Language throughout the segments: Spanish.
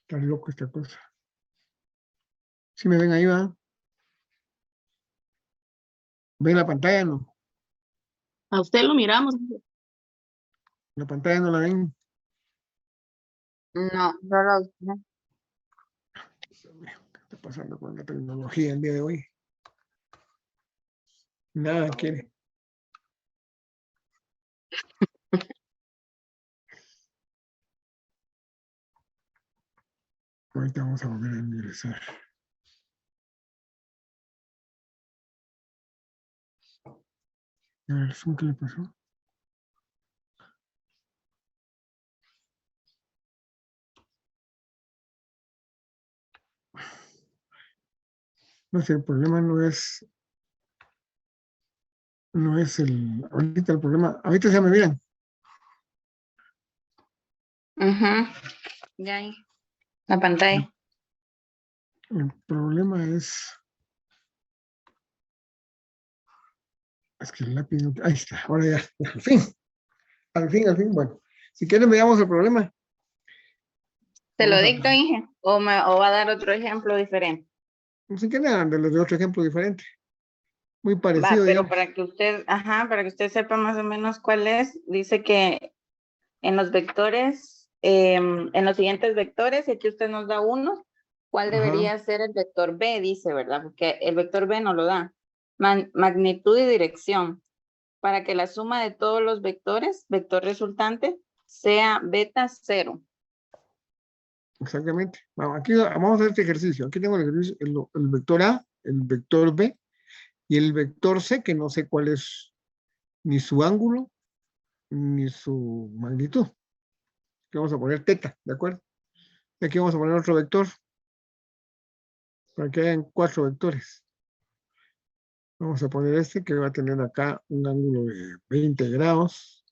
Está loco esta cosa. ¿Sí me ven ahí, va? ¿Ven la pantalla? No. A usted lo miramos. La pantalla no la ven. No, solo ¿Qué está pasando con la tecnología el día de hoy? Nada quiere. Ahorita vamos a volver a ingresar. A ver, ¿qué le pasó? No sé, el problema no es ahorita el problema, ahorita ya me miran. ya ahí. La pantalla. El problema es que el lápiz no, ahí está, ahora ya, al fin, bueno, si quieren veamos el problema. ¿Te lo Vamos a- dicto, Inge? ¿O va a dar otro ejemplo diferente? Si quieren, de otro ejemplo diferente. Muy Va, parecido, pero digamos. para que usted sepa más o menos cuál es, dice que en los vectores, en los siguientes vectores, y aquí usted nos da uno, ¿cuál Ajá. debería ser el vector B? Dice, ¿verdad? Porque el vector B no lo da. Magnitud y dirección. Para que la suma de todos los vectores, vector resultante, sea beta 0. Exactamente. Bueno, aquí vamos a hacer este ejercicio. Aquí tengo el ejercicio, el vector A, el vector B y el vector C, que no sé cuál es ni su ángulo ni su magnitud. Aquí vamos a poner teta, ¿de acuerdo? Y aquí vamos a poner otro vector para que hayan 4 vectores. Vamos a poner este que va a tener acá un ángulo de 20 grados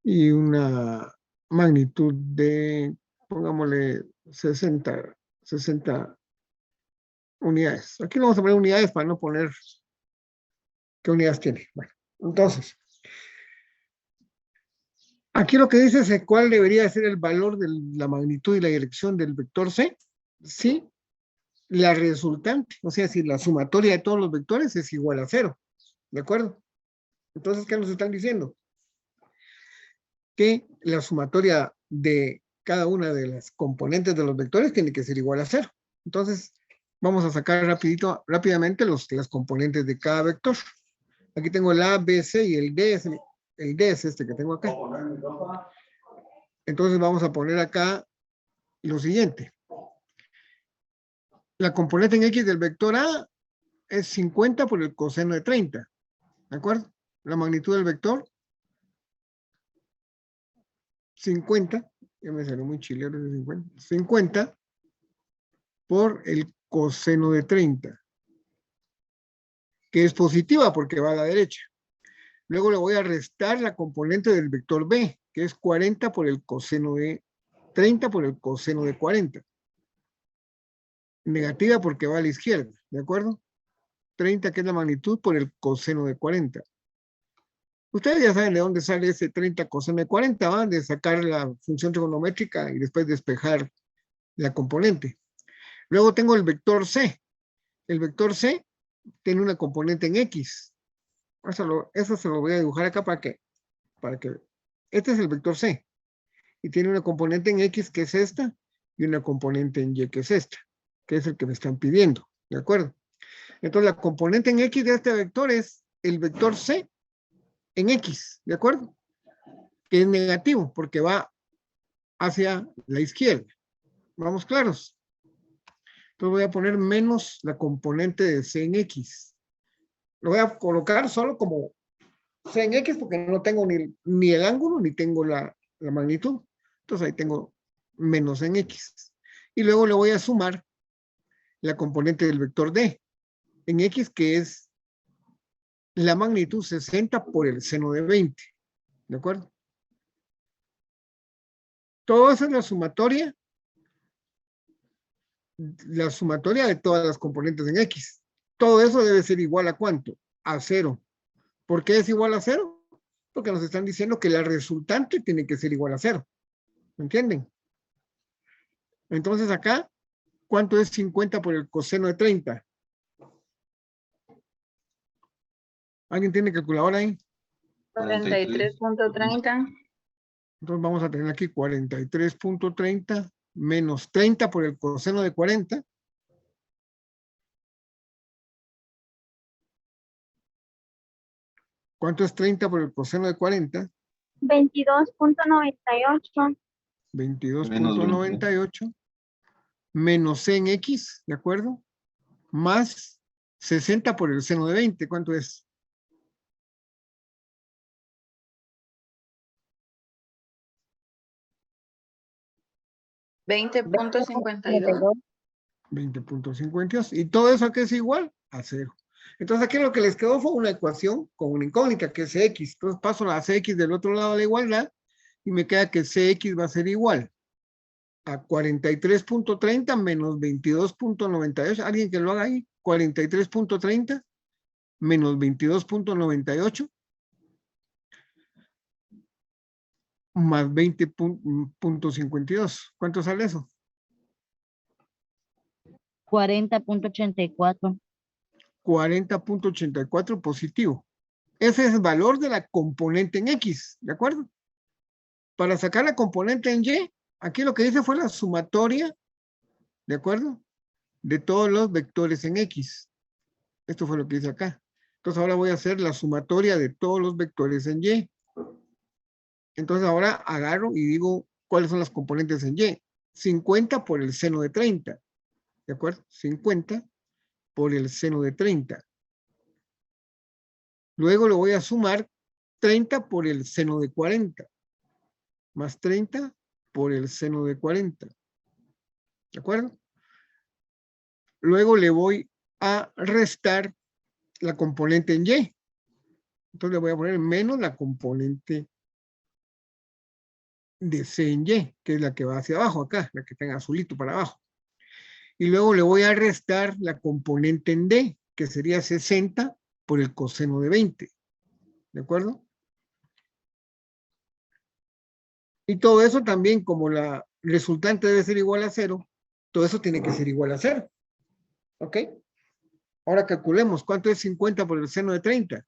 y una magnitud de, pongámosle 60 unidades. Aquí vamos a poner unidades para no poner qué unidades tiene. Bueno, entonces, aquí lo que dice es cuál debería ser el valor de la magnitud y la dirección del vector C, si la resultante, o sea, si la sumatoria de todos los vectores es igual a 0, ¿de acuerdo? Entonces, ¿qué nos están diciendo? Que la sumatoria de cada una de las componentes de los vectores tiene que ser igual a 0. Entonces, vamos a sacar rápidamente las componentes de cada vector. Aquí tengo el A, B, C y el D es este que tengo acá. Entonces vamos a poner acá lo siguiente. La componente en X del vector A es 50 por el coseno de 30. ¿De acuerdo? La magnitud del vector 50, ya me salió muy chilero de 50, 50 por el coseno de 30, que es positiva porque va a la derecha. Luego le voy a restar la componente del vector B, que es 40 por el coseno de 30 por el coseno de 40. Negativa porque va a la izquierda, ¿de acuerdo? 30, que es la magnitud, por el coseno de 40. Ustedes ya saben de dónde sale ese 30 coseno de 40, van de sacar la función trigonométrica y después despejar la componente. Luego tengo el vector C. El vector C tiene una componente en X. Eso se lo voy a dibujar acá para que este es el vector C. Y tiene una componente en X que es esta y una componente en Y que es esta, que es el que me están pidiendo. ¿De acuerdo? Entonces la componente en X de este vector es el vector C en X. ¿De acuerdo? Que es negativo porque va hacia la izquierda. ¿Vamos claros? Entonces voy a poner menos la componente de C en X. Lo voy a colocar solo como C en X porque no tengo ni el ángulo ni tengo la magnitud. Entonces ahí tengo menos en X. Y luego le voy a sumar la componente del vector D en X, que es la magnitud 60 por el seno de 20. ¿De acuerdo? Todo eso es la sumatoria de todas las componentes en X. Todo eso debe ser igual a ¿cuánto? A 0. ¿Por qué es igual a 0? Porque nos están diciendo que la resultante tiene que ser igual a 0. ¿Me entienden? Entonces acá, ¿cuánto es 50 por el coseno de 30? ¿Alguien tiene calculadora ahí? 43.30. Entonces vamos a tener aquí 43.30 menos 30 por el coseno de 40. ¿Cuánto es 30 por el coseno de 40? 22.98. 22.98 menos c en x, ¿de acuerdo? Más 60 por el seno de 20, ¿cuánto es? 20.52. 20.52. Y todo eso aquí es igual a 0. Entonces aquí lo que les quedó fue una ecuación con una incógnita que es Cx. Entonces paso la Cx del otro lado de la igualdad y me queda que Cx va a ser igual a 43.30 menos 22.98. ¿Alguien que lo haga ahí? 43.30 menos 22.98 más 20.52. ¿Cuánto sale eso? 40.84. 40.84 positivo. Ese es el valor de la componente en X, ¿de acuerdo? Para sacar la componente en Y, aquí lo que dice fue la sumatoria, ¿de acuerdo? De todos los vectores en X. Esto fue lo que dice acá. Entonces ahora voy a hacer la sumatoria de todos los vectores en Y. Entonces ahora agarro y digo cuáles son las componentes en Y. 50 por el seno de 30, ¿de acuerdo? 50 por el seno de 30. Luego le voy a sumar 30 por el seno de 40. Más 30 por el seno de 40. ¿De acuerdo? Luego le voy a restar la componente en Y. Entonces le voy a poner menos la componente de C en Y, que es la que va hacia abajo acá, la que está en azulito para abajo. Y luego le voy a restar la componente en D, que sería 60 por el coseno de 20. ¿De acuerdo? Y todo eso también, como la resultante debe ser igual a 0, todo eso tiene que ser igual a 0. ¿Ok? Ahora calculemos cuánto es 50 por el seno de 30.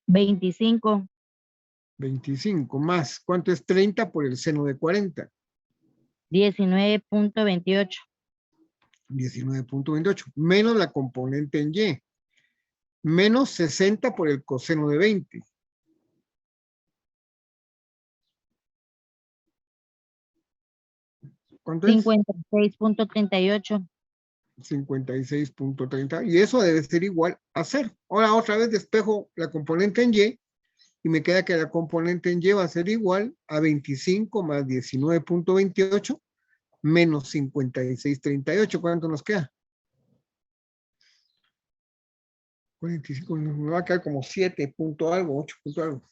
25. 25 más. ¿Cuánto es 30 por el seno de 40? 19.28. 19.28. Menos la componente en Y. Menos 60 por el coseno de 20. ¿Cuánto es? 56.38. 56.30. Y eso debe ser igual a 0. Ahora otra vez despejo la componente en Y. Y me queda que la componente en Y va a ser igual a 25 más 19.28 menos 56.38. ¿Cuánto nos queda? 45, me va a quedar como 7 punto algo, 8 punto algo.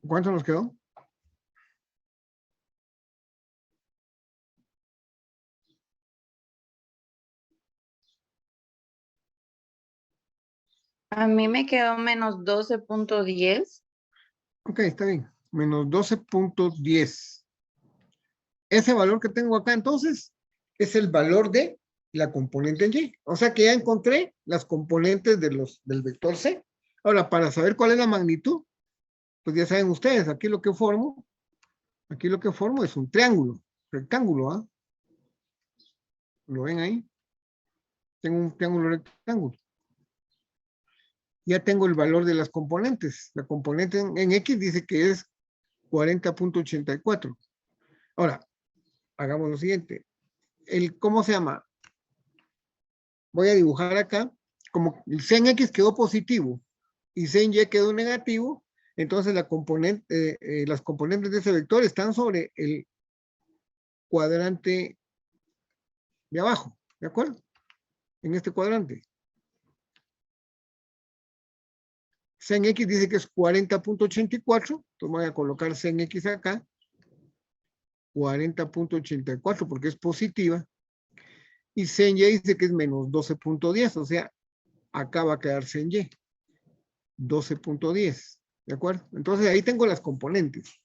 ¿Cuánto nos quedó? A mí me quedó menos 12.10. Ok, está bien. Menos 12.10. Ese valor que tengo acá entonces es el valor de la componente en Y. O sea que ya encontré las componentes del vector C. Ahora, para saber cuál es la magnitud, pues ya saben ustedes, aquí lo que formo es un triángulo, rectángulo, ¿ah? ¿Lo ven ahí? Tengo un triángulo rectángulo. Ya tengo el valor de las componentes. La componente en X dice que es 40.84. Ahora, hagamos lo siguiente. ¿Cómo se llama? Voy a dibujar acá. Como el C en X quedó positivo y C en Y quedó negativo, entonces las componentes de ese vector están sobre el cuadrante de abajo, ¿de acuerdo? En este cuadrante. C en X dice que es 40.84, entonces voy a colocar C en X acá, 40.84 porque es positiva, y C en Y dice que es menos 12.10, o sea, acá va a quedar C en Y, 12.10. ¿De acuerdo? Entonces ahí tengo las componentes.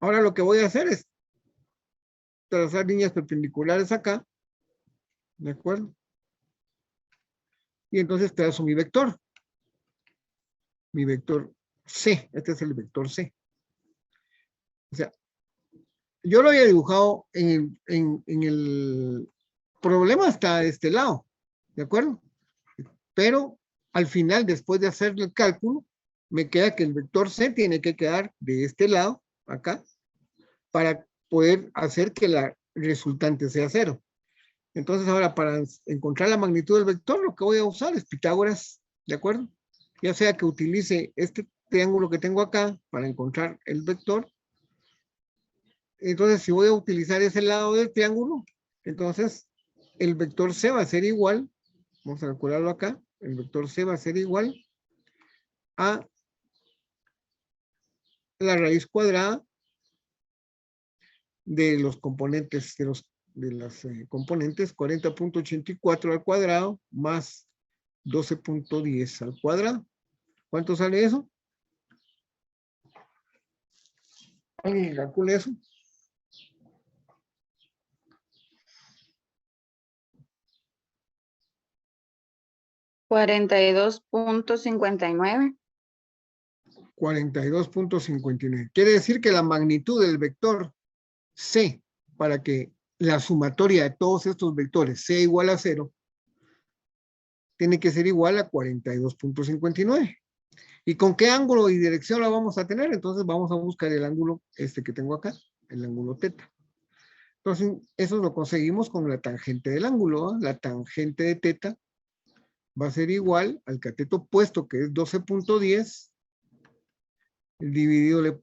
Ahora lo que voy a hacer es trazar líneas perpendiculares acá. ¿De acuerdo? Y entonces trazo mi vector. Mi vector C. Este es el vector C. O sea, yo lo había dibujado en el problema está de este lado. ¿De acuerdo? Pero al final, después de hacer el cálculo, me queda que el vector C tiene que quedar de este lado, acá, para poder hacer que la resultante sea 0. Entonces ahora para encontrar la magnitud del vector, lo que voy a usar es Pitágoras, ¿de acuerdo? Ya sea que utilice este triángulo que tengo acá para encontrar el vector. Entonces si voy a utilizar ese lado del triángulo, entonces el vector C va a ser igual, vamos a calcularlo acá, el vector C va a ser igual a la raíz cuadrada de los componentes, de las componentes 40.84 al cuadrado más 12.10 al cuadrado. ¿Cuánto sale eso? ¿Alguien calcula eso? $42.59. 42.59. Quiere decir que la magnitud del vector C, para que la sumatoria de todos estos vectores sea igual a 0, tiene que ser igual a 42.59. ¿Y con qué ángulo y dirección la vamos a tener? Entonces vamos a buscar el ángulo este que tengo acá, el ángulo teta. Entonces eso lo conseguimos con la tangente del ángulo, ¿eh? La tangente de teta va a ser igual al cateto opuesto, que es 12.10, dividido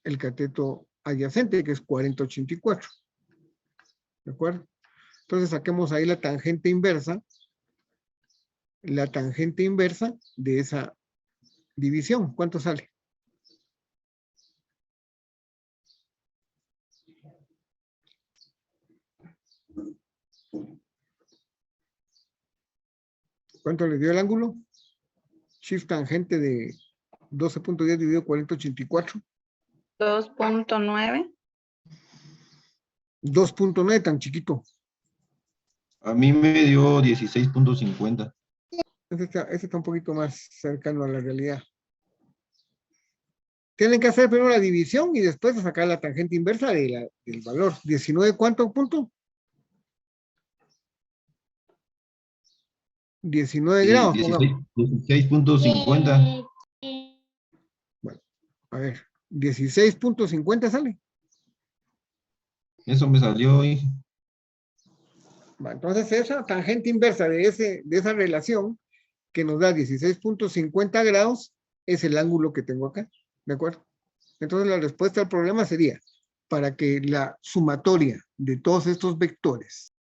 el cateto adyacente, que es 40.84. ¿De acuerdo? Entonces saquemos ahí la tangente inversa de esa división. ¿Cuánto sale? ¿Cuánto le dio el ángulo? Shift tangente de 12.10 dividido 40.84. 2.9. 2.9, tan chiquito. A mí me dio 16.50. Ese está un poquito más cercano a la realidad. Tienen que hacer primero la división y después sacar la tangente inversa del valor. 19, ¿cuánto punto? 19 grados. 16.50. Bueno, a ver, 16.50 sale. Eso me salió hoy. Entonces esa tangente inversa de esa relación que nos da 16.50 grados es el ángulo que tengo acá. ¿De acuerdo? Entonces la respuesta al problema sería, para que la sumatoria de todos estos vectores